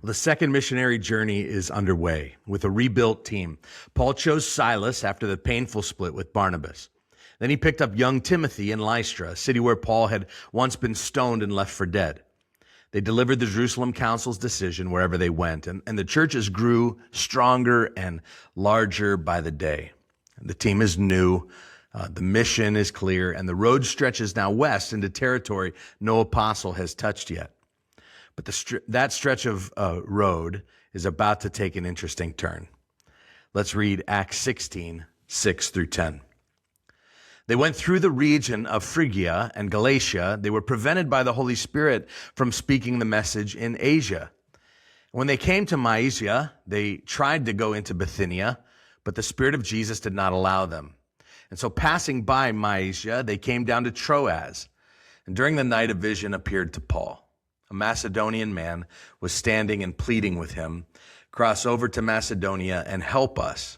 The second missionary journey is underway with a rebuilt team. Paul chose Silas after the painful split with Barnabas. Then he picked up young Timothy in Lystra, a city where Paul had once been stoned and left for dead. They delivered the Jerusalem Council's decision wherever they went, and the churches grew stronger and larger by the day. The team is new, the mission is clear, and the road stretches now west into territory no apostle has touched yet. But that stretch of road is about to take an interesting turn. Let's read Acts 16, 6 through 10. They went through the region of Phrygia and Galatia. They were prevented by the Holy Spirit from speaking the message in Asia. When they came to Mysia, they tried to go into Bithynia, but the Spirit of Jesus did not allow them. And so passing by Mysia, they came down to Troas. And during the night, a vision appeared to Paul. A Macedonian man was standing and pleading with him, "Cross over to Macedonia and help us."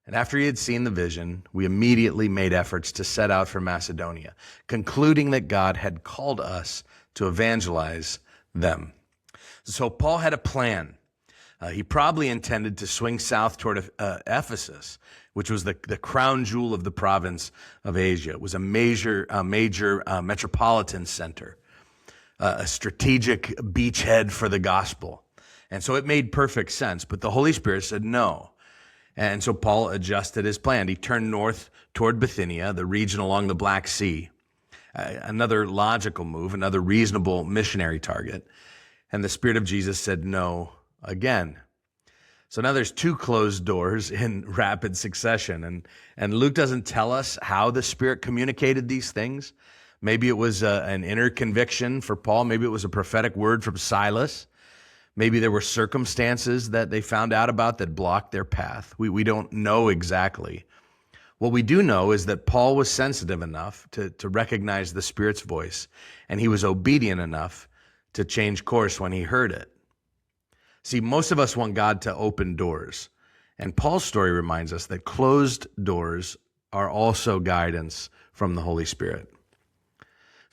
And after he had seen the vision, we immediately made efforts to set out for Macedonia, concluding that God had called us to evangelize them. So Paul had a plan. He probably intended to swing south toward Ephesus, which was the crown jewel of the province of Asia. It was a major metropolitan center, a strategic beachhead for the gospel. And so it made perfect sense, but the Holy Spirit said no. And so Paul adjusted his plan. He turned north toward Bithynia, the region along the Black Sea. Another logical move, another reasonable missionary target. And the Spirit of Jesus said no again. So now there's two closed doors in rapid succession. And Luke doesn't tell us how the Spirit communicated these things. Maybe it was an inner conviction for Paul. Maybe it was a prophetic word from Silas. Maybe there were circumstances that they found out about that blocked their path. We don't know exactly. What we do know is that Paul was sensitive enough to recognize the Spirit's voice, and he was obedient enough to change course when he heard it. See, most of us want God to open doors, and Paul's story reminds us that closed doors are also guidance from the Holy Spirit.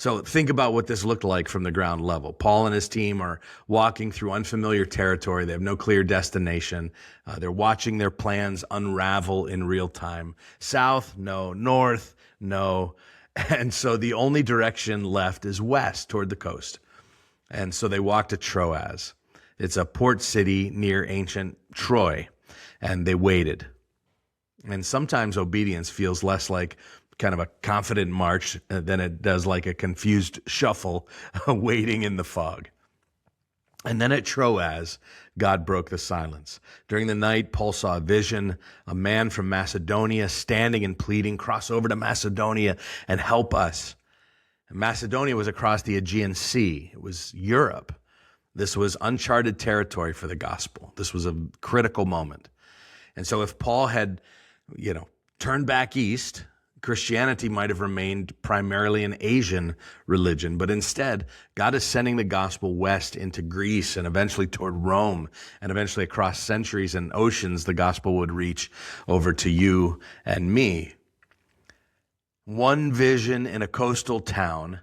So think about what this looked like from the ground level. Paul and his team are walking through unfamiliar territory. They have no clear destination. They're watching their plans unravel in real time. South, no. North, no. And so the only direction left is west toward the coast. And so they walk to Troas. It's a port city near ancient Troy. And they waited. And sometimes obedience feels less like kind of a confident march than it does like a confused shuffle waiting in the fog. And then at Troas, God broke the silence. During the night, Paul saw a vision, a man from Macedonia standing and pleading, "Cross over to Macedonia and help us." And Macedonia was across the Aegean Sea. It was Europe. This was uncharted territory for the gospel. This was a critical moment. And so if Paul had, turned back east, Christianity might have remained primarily an Asian religion, but instead, God is sending the gospel west into Greece and eventually toward Rome, and eventually across centuries and oceans, the gospel would reach over to you and me. One vision in a coastal town,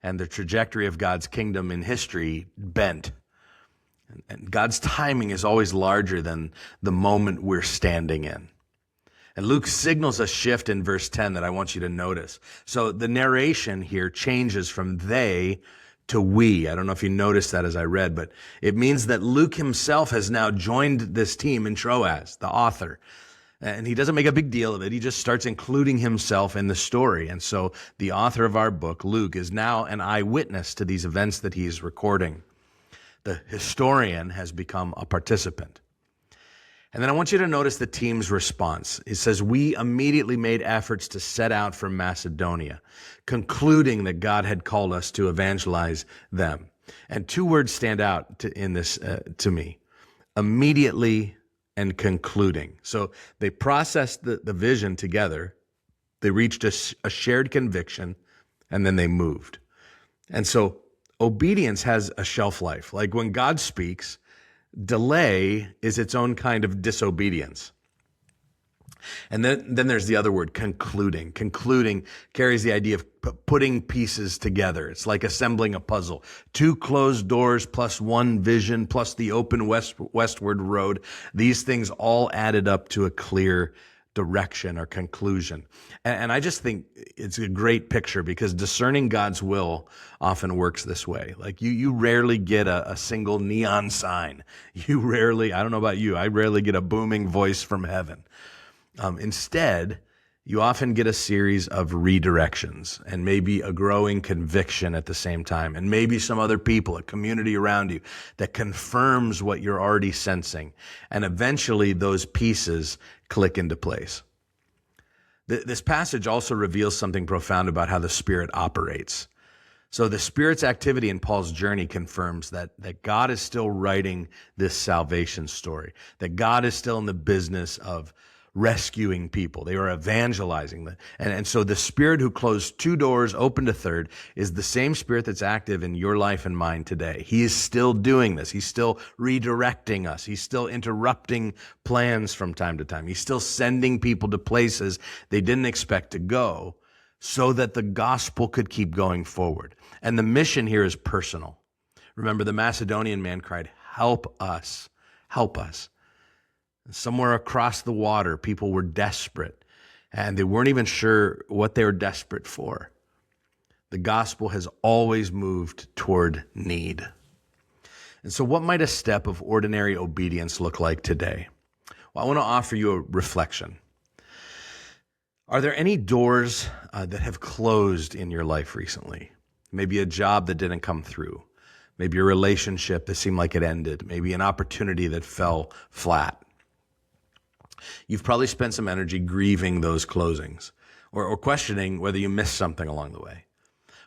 and the trajectory of God's kingdom in history bent. And God's timing is always larger than the moment we're standing in. And Luke signals a shift in verse 10 that I want you to notice. So the narration here changes from they to we. I don't know if you noticed that as I read, but it means that Luke himself has now joined this team in Troas, the author. And he doesn't make a big deal of it. He just starts including himself in the story. And so the author of our book, Luke, is now an eyewitness to these events that he is recording. The historian has become a participant. And then I want you to notice the team's response. It says, "We immediately made efforts to set out for Macedonia, concluding that God had called us to evangelize them." And two words stand out in this to me: immediately and concluding. So they processed the vision together. They reached a shared conviction, and then they moved. And so obedience has a shelf life. Like when God speaks, delay is its own kind of disobedience. And then there's the other word, concluding. Concluding carries the idea of putting pieces together. It's like assembling a puzzle. Two closed doors plus one vision plus the open westward road. These things all added up to a clear direction or conclusion. And I just think it's a great picture because discerning God's will often works this way. Like you rarely get a single neon sign. You rarely, I don't know about you, I rarely get a booming voice from heaven. Instead, you often get a series of redirections and maybe a growing conviction at the same time, and maybe some other people, a community around you that confirms what you're already sensing. And eventually those pieces click into place. This passage also reveals something profound about how the Spirit operates. So the Spirit's activity in Paul's journey confirms that God is still writing this salvation story, that God is still in the business of rescuing people. They are evangelizing them. And so the Spirit who closed two doors, opened a third, is the same Spirit that's active in your life and mine today. He is still doing this. He's still redirecting us. He's still interrupting plans from time to time. He's still sending people to places they didn't expect to go so that the gospel could keep going forward. And the mission here is personal. Remember, the Macedonian man cried, "Help us, help us." Somewhere across the water, people were desperate, and they weren't even sure what they were desperate for. The gospel has always moved toward need. And so what might a step of ordinary obedience look like today? Well, I want to offer you a reflection. Are there any doors that have closed in your life recently? Maybe a job that didn't come through. Maybe a relationship that seemed like it ended. Maybe an opportunity that fell flat. You've probably spent some energy grieving those closings or questioning whether you missed something along the way.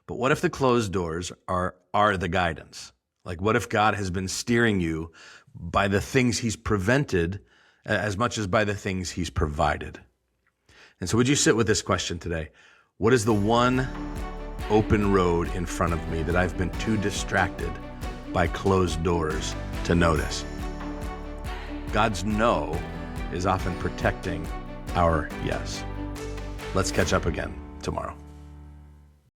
But what if the closed doors are the guidance? Like what if God has been steering you by the things he's prevented as much as by the things he's provided? And so would you sit with this question today? What is the one open road in front of me that I've been too distracted by closed doors to notice? God's no is often protecting our yes. Let's catch up again tomorrow.